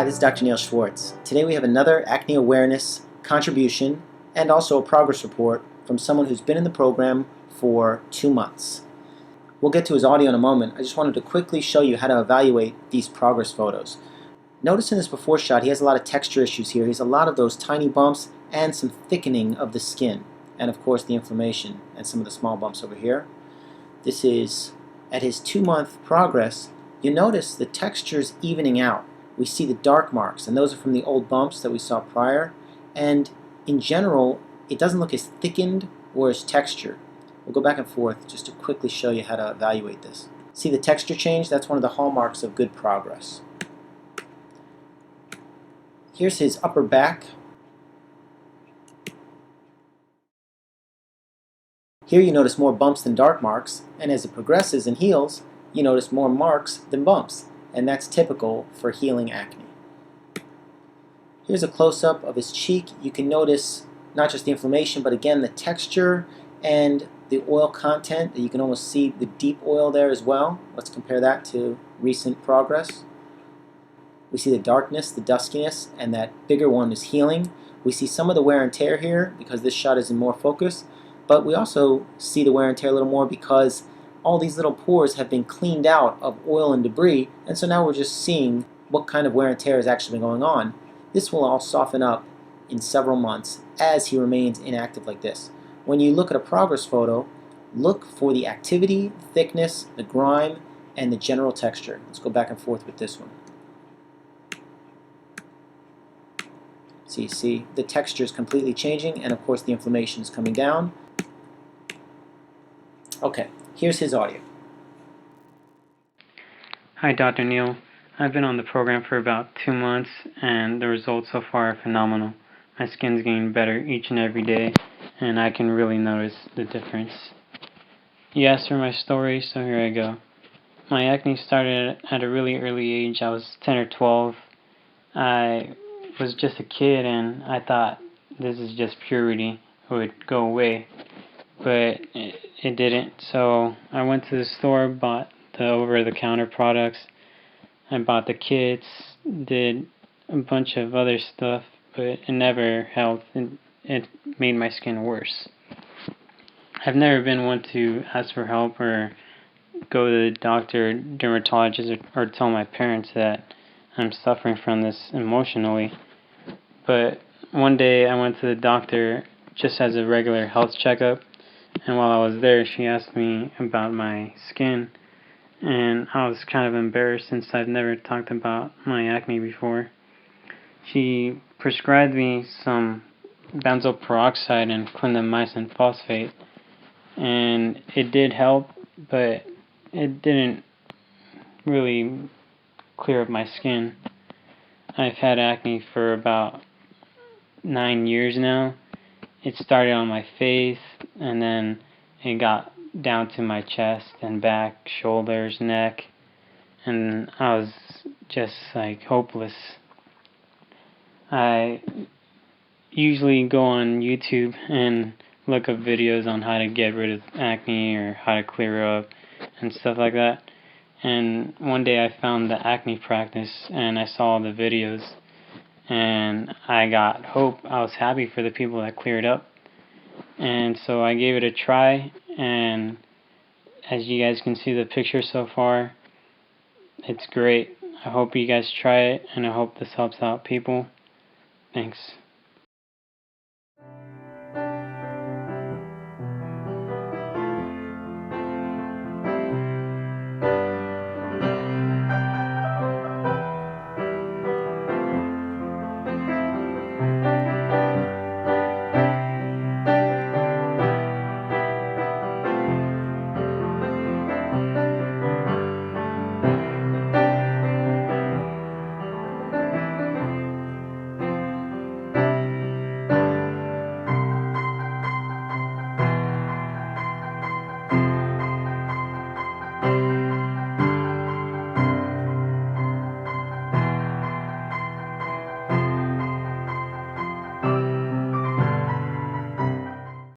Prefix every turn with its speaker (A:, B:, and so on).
A: Hi, this is Dr. Neil Schwartz. Today we have another acne awareness contribution and also a progress report from someone who's been in the program for 2 months. We'll get to his audio in a moment. I just wanted to quickly show you how to evaluate these progress photos. Notice in this before shot he has a lot of texture issues here. He has a lot of those tiny bumps and some thickening of the skin, and of course the inflammation and some of the small bumps over here. This is at his 2-month progress. You notice the texture's evening out. We see the dark marks, and those are from the old bumps that we saw prior, and in general it doesn't look as thickened or as textured. We'll go back and forth just to quickly show you how to evaluate this. See the texture change? That's one of the hallmarks of good progress. Here's his upper back. Here you notice more bumps than dark marks, and as it progresses and heals, you notice more marks than bumps, and that's typical for healing acne. Here's a close-up of his cheek. You can notice not just the inflammation, but again the texture and the oil content. You can almost see the deep oil there as well. Let's compare that to recent progress. We see the darkness, the duskiness, and that bigger one is healing. We see some of the wear and tear here because this shot is in more focus, but we also see the wear and tear a little more because all these little pores have been cleaned out of oil and debris, and so now we're just seeing what kind of wear and tear has actually been going on. This will all soften up in several months as he remains inactive like this. When you look at a progress photo, look for the activity, thickness, the grime, and the general texture. Let's go back and forth with this one. So you see the texture is completely changing, and of course the inflammation is coming down. Okay, here's his audio.
B: Hi, Dr. Neil. I've been on the program for about 2 months, and the results so far are phenomenal. My skin's getting better each and every day, and I can really notice the difference. You asked for my story, so here I go. My acne started at a really early age. I was 10 or 12. I was just a kid, and I thought this is just puberty. It would go away, but it didn't. So I went to the store, bought the over-the-counter products. I bought the kits, did a bunch of other stuff, but it never helped. It made my skin worse. I've never been one to ask for help or go to the doctor, dermatologist, or tell my parents that I'm suffering from this emotionally. But one day I went to the doctor just as a regular health checkup, and while I was there, she asked me about my skin. And I was kind of embarrassed since I've never talked about my acne before. She prescribed me some benzoyl peroxide and clindamycin phosphate, and it did help, but it didn't really clear up my skin. I've had acne for about 9 years now. It started on my face, and then it got down to my chest and back, shoulders, neck, and I was just like hopeless. I usually go on YouTube and look up videos on how to get rid of acne or how to clear up and stuff like that. And one day I found the Acne Practice and I saw the videos and I got hope. I was happy for the people that cleared up. And so I gave it a try, and as you guys can see the picture so far, it's great. I hope you guys try it, and I hope this helps out people. Thanks.